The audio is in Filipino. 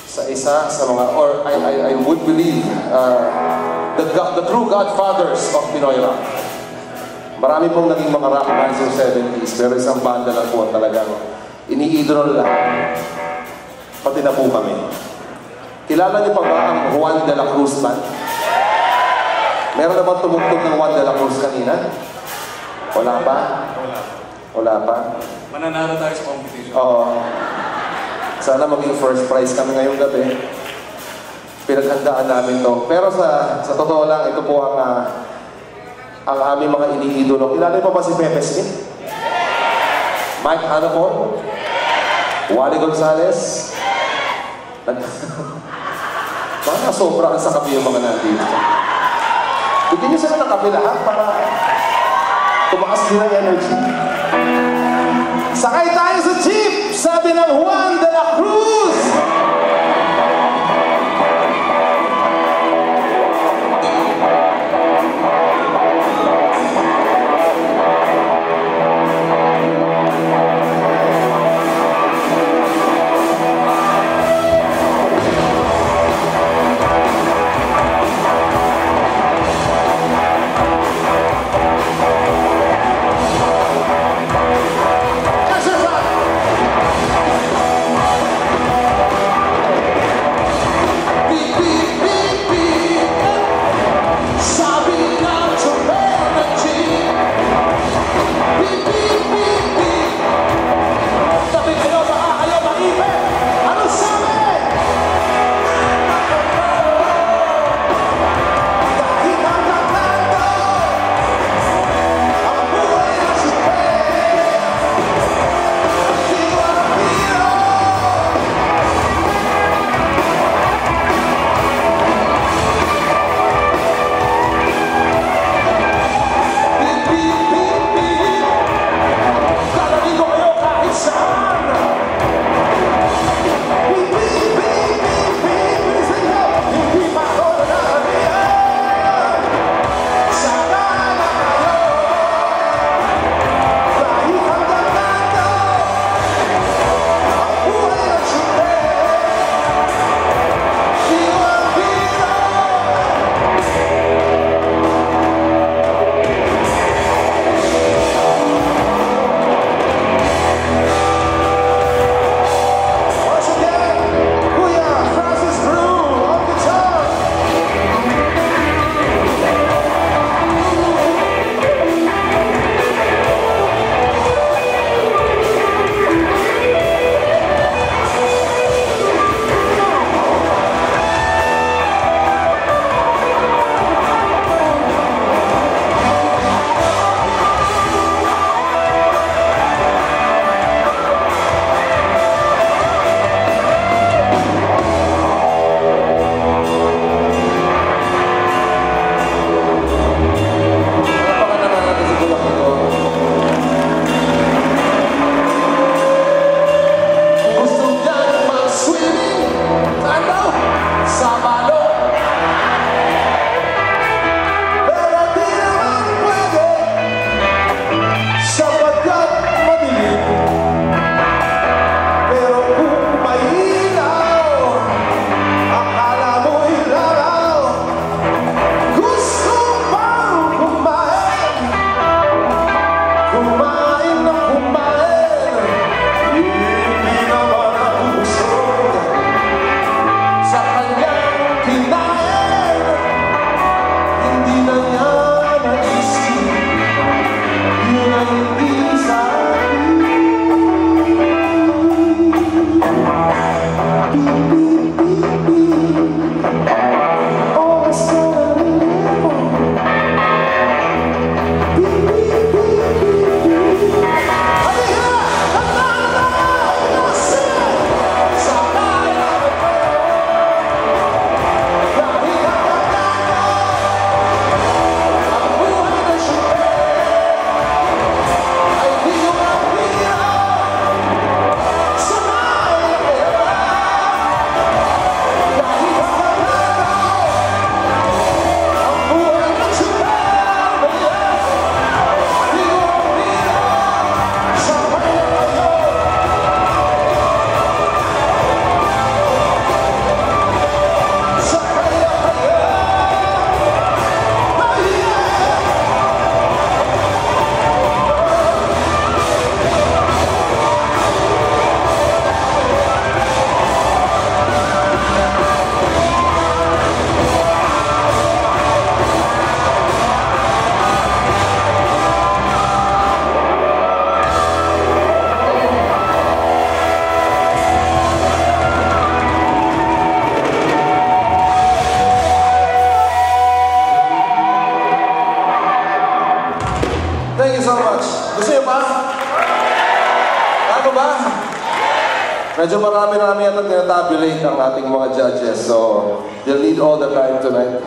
sa isa sa mga, or I would believe, the true godfathers of Pinoy rock. Marami pong naging mga rock bands ng 70s, pero isang banda lang po talagang iniidolo lahat. Pati na po kami. Kilala niyo pa ba ang Juan de la Cruz Band? Meron na bang tumugtog ng Juan de la Cruz kanina? Wala pa? Wala pa? Mananalo tayo sa competition. Oo. Sana maging first prize kami ngayong gabi. Pinaghandaan namin to. Pero sa totoo lang, ito po ang aming mga iniidolo. Kilala niyo pa ba si Pepe Smith? Mike, ano po? Wally Gonzalez? Baka sobrang sa kape yung mga nandito. Bigyan niyo sila ng kape lahat para tumaas din ang energy. Sakay tayo sa jeep! Sabi ng Juan de la Cruz! Thank you so much. Gusto niyo pa? Ano ba? Medyo marami-rami yata tinatabulate ang ating mga judges. So, they'll need all the time tonight.